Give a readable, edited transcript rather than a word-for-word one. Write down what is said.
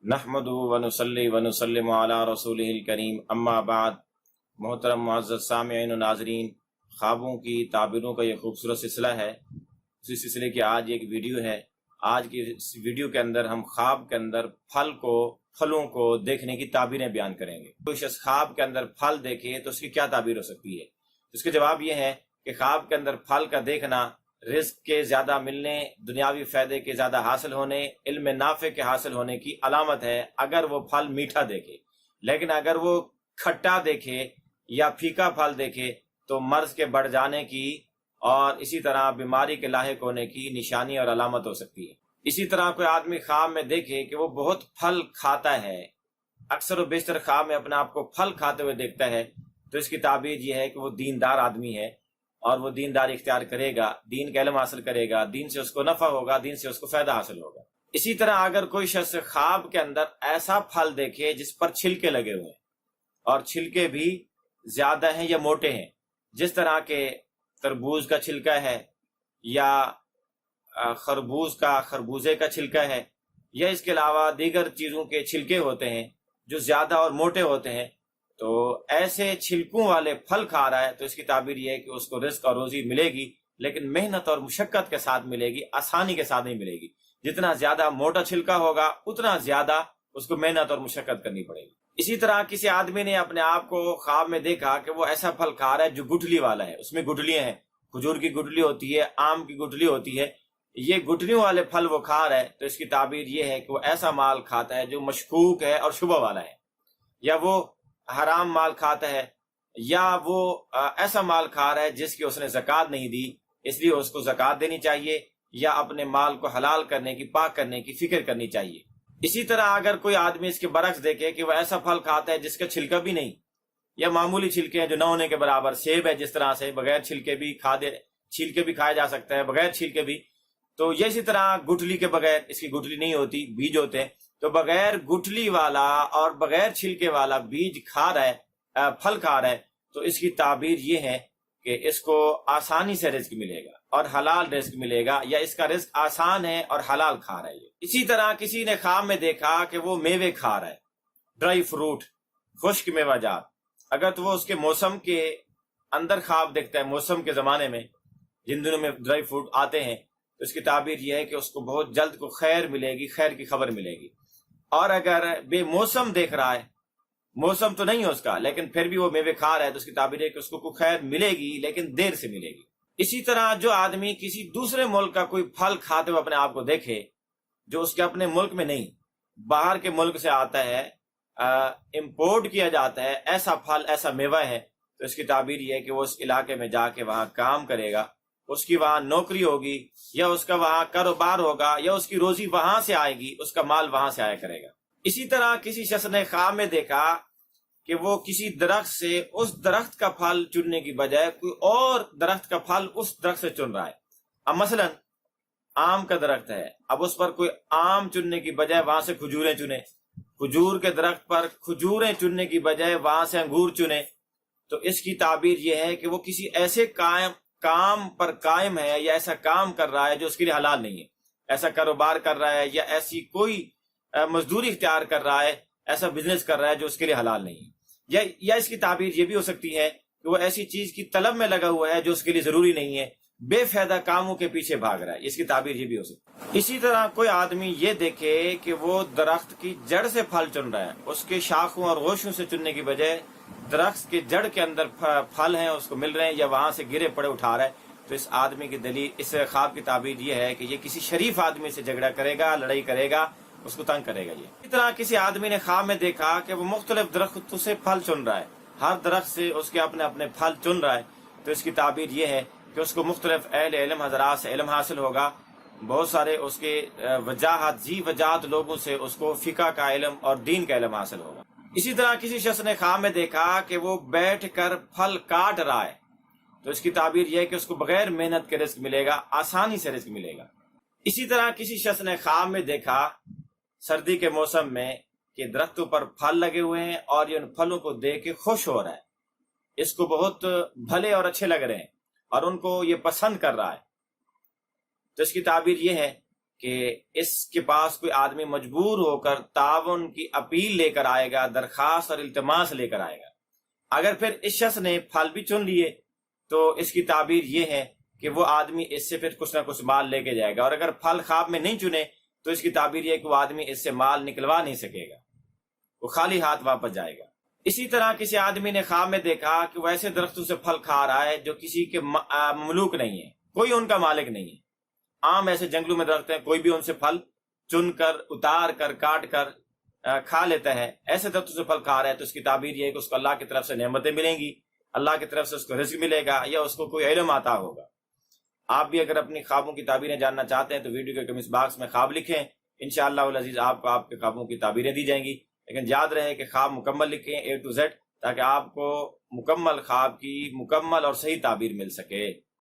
नहमदुहु व नुसल्ली व नुसल्लिमु अला रसूलिहिल करीम अम्मा बाद। मोहतरम मुअज़्ज़ज़ सामिईन व नाज़रीन, ख्वाबों की ताबीरों का ये खूबसूरत सिलसिला है। उसी सिलसिले की आज एक वीडियो है। आज की इस वीडियो के अंदर हम ख्वाब के अंदर फलों को देखने की ताबीरें बयान करेंगे। कोई शख्स ख्वाब के अंदर फल देखे तो उसकी क्या ताबीर हो सकती है? इसका जवाब ये है कि ख्वाब के अंदर फल का देखना रिस्क के ज्यादा मिलने, दुनियावी फायदे के ज्यादा हासिल होने, इल्म नाफे के हासिल होने की अलामत है अगर वो फल मीठा देखे। लेकिन अगर वो खट्टा देखे या फीका फल देखे तो मर्ज के बढ़ जाने की और इसी तरह बीमारी के लाहिक होने की निशानी और अलामत हो सकती है। इसी तरह कोई आदमी ख्वाब में देखे कि वो बहुत फल खाता है, अक्सर व बेशतर ख्वाब में अपने आप को फल खाते हुए देखता है, तो इसकी ताबीर ये है कि वो दीनदार आदमी है और वो दीनदार इख्तियार करेगा, दीन का इल्म हासिल करेगा, दीन से उसको नफा होगा, दीन से उसको फायदा हासिल होगा। इसी तरह अगर कोई शख्स ख्वाब के अंदर ऐसा फल देखे जिस पर छिलके लगे हुए हैं और छिलके भी ज्यादा हैं या मोटे हैं, जिस तरह के तरबूज का छिलका है या खरबूजे का छिलका है या इसके अलावा दीगर चीजों के छिलके होते हैं जो ज्यादा और मोटे होते हैं, तो ऐसे छिलकों वाले फल खा रहा है तो इसकी ताबीर यह है कि उसको रिस्क और रोजी मिलेगी, लेकिन मेहनत और मुशक्कत के साथ मिलेगी, आसानी के साथ नहीं मिलेगी। जितना ज्यादा मोटा छिलका होगा उतना ज्यादा उसको मेहनत और मुशक्कत करनी पड़ेगी। इसी तरह किसी आदमी ने अपने आप को ख्वाब में देखा कि वो ऐसा फल खा रहा है जो गुठली वाला है, उसमें गुठलियां हैं, खजूर की गुठली होती है, आम की गुठली होती है, ये गुठलियों वाले फल वो खा रहा है, तो इसकी ताबीर ये है कि वो ऐसा माल खाता है जो मशकूक है और शुबह वाला है, या वो हराम माल खाता है, या वो ऐसा माल खा रहा है जिसकी उसने ज़कात नहीं दी, इसलिए उसको ज़कात देनी चाहिए या अपने माल को हलाल करने की, पाक करने की फिक्र करनी चाहिए। इसी तरह अगर कोई आदमी इसके बरक्स देखे कि वह ऐसा फल खाता है जिसका छिलका भी नहीं या मामूली छिलके हैं जो न होने के बराबर, सेब है जिस तरह से बगैर छिलके भी छिलके भी खाया जा सकता है, बगैर छिलके भी, तो ये इसी तरह गुठली के बगैर, इसकी गुठली नहीं होती, बीज होते हैं, तो बगैर गुठली वाला और बगैर छिलके वाला बीज खा रहा है, फल खा रहा है, तो इसकी ताबीर ये है कि इसको आसानी से रिस्क मिलेगा और हलाल रिस्क मिलेगा, या इसका रिस्क आसान है और हलाल खा रहा है। इसी तरह किसी ने ख्वाब में देखा कि वो मेवे खा रहा है, ड्राई फ्रूट, खुश्क मेवाजात, अगर तो वो उसके मौसम के अंदर ख्वाब देखता है, मौसम के जमाने में जिन दिनों में ड्राई फ्रूट आते हैं, तो इसकी ताबीर यह है कि उसको बहुत जल्द को खैर मिलेगी, खैर की खबर मिलेगी। और अगर बेमौसम देख रहा है, मौसम तो नहीं है उसका, लेकिन फिर भी वो मेवे खा रहा है, तो उसकी ताबीर है कि उसको कोई खैर मिलेगी, लेकिन देर से मिलेगी। इसी तरह जो आदमी किसी दूसरे मुल्क का कोई फल खाते हुए अपने आप को देखे जो उसके अपने मुल्क में नहीं, बाहर के मुल्क से आता है, इंपोर्ट किया जाता है, ऐसा फल, ऐसा मेवा है, तो इसकी ताबीर यह है कि वो उस इलाके में जाके वहां काम करेगा, उसकी वहां नौकरी होगी, या उसका वहां कारोबार होगा, या उसकी रोजी वहां से आएगी, उसका माल वहां से आया करेगा। इसी तरह किसी शख्स ने ख्वाब में देखा कि वो किसी दरख्त से उस दरख्त का फल चुनने की बजाय कोई और दरख्त का फल उस दरख्त से चुन रहा है। अब मसलन आम का दरख्त है, अब उस पर कोई आम चुनने की बजाय वहां से खजूरें चुने, खजूर के दरख्त पर खजूरें चुनने की बजाय वहां से अंगूर चुने, तो इसकी ताबीर यह है कि वो किसी ऐसे काम पर कायम है या ऐसा काम कर रहा है जो उसके लिए हलाल नहीं है, ऐसा कारोबार कर रहा है या ऐसी कोई मजदूरी इख्तियार कर रहा है, ऐसा बिजनेस कर रहा है जो उसके लिए हलाल नहीं है, या इसकी ताबीर ये भी हो सकती है कि वो ऐसी चीज की तलब में लगा हुआ है जो उसके लिए जरूरी नहीं है, बेफायदा कामों के पीछे भाग रहा है, इसकी ताबीर ये भी हो सकती है। इसी तरह कोई आदमी ये देखे कि वो दरख्त की जड़ से फल चुन रहा है, उसके शाखों और गोशों से चुनने की बजाय दरख्त के जड़ के अंदर फल हैं उसको मिल रहे हैं, या वहां से गिरे पड़े उठा रहा है, तो इस आदमी की दलील, इस ख्वाब की ताबीर ये है कि ये किसी शरीफ आदमी से झगड़ा करेगा, लड़ाई करेगा, उसको तंग करेगा। ये इसी तरह किसी आदमी ने ख्वाब में देखा कि वो मुख्तलिफ दरख्तों से फल चुन रहा है, हर दरख्त से उसके अपने अपने फल चुन रहा है, तो इसकी ताबीर ये है कि उसको मुख्तलिफ अहले इल्म हज़रात से इल्म हासिल होगा, बहुत सारे उसके वजाहत लोगों से उसको फिका का इल्म और दीन का इल्म हासिल होगा। इसी तरह किसी शख्स ने ख्वाब में देखा कि वो बैठ कर फल काट रहा है, तो इसकी ताबीर यह है कि उसको बगैर मेहनत के रिस्क मिलेगा, आसानी से रिस्क मिलेगा। इसी तरह किसी शख्स ने ख्वाब में देखा सर्दी के मौसम में कि दरख्तों पर फल लगे हुए हैं और ये उन फलों को देख के खुश हो रहा है, इसको बहुत भले और अच्छे लग रहे हैं और उनको ये पसंद कर रहा है, तो इसकी ताबीर ये है کہ اس کے پاس کوئی آدمی مجبور ہو کر تعاون کی اپیل لے کر آئے گا، درخواست اور التماس لے کر آئے گا۔ اگر پھر اس شخص نے پھل بھی چن لیے تو اس کی تعبیر یہ ہے کہ وہ آدمی اس سے پھر کچھ نہ کچھ مال لے کے جائے گا، اور اگر پھل خواب میں نہیں چنے تو اس کی تعبیر یہ ہے کہ وہ آدمی اس سے مال نکلوا نہیں سکے گا، وہ خالی ہاتھ واپس جائے گا۔ اسی طرح کسی آدمی نے خواب میں دیکھا کہ وہ ایسے درختوں سے پھل کھا رہا ہے جو کسی کے مملوک نہیں ہے، کوئی ان کا مالک نہیں ہے، عام ایسے جنگلوں میں درخت ہیں، کوئی بھی ان سے پھل چن کر، اتار کر، کاٹ کر کھا لیتا ہے، ایسے درختوں سے پھل کھا رہا ہے، تو اس کی تعبیر یہ ہے کہ اس کو اللہ کی طرف سے نعمتیں ملیں گی، اللہ کی طرف سے اس کو رزق ملے گا، یا اس کو کوئی علم عطا ہوگا۔ آپ بھی اگر اپنی خوابوں کی تعبیریں جاننا چاہتے ہیں تو ویڈیو کے کمنٹس باکس میں خواب لکھیں، انشاءاللہ العزیز آپ کو آپ کے خوابوں کی تعبیریں دی جائیں گی، لیکن یاد رہے کہ خواب مکمل لکھیں A to Z، تاکہ آپ کو مکمل خواب کی مکمل اور صحیح تعبیر مل سکے۔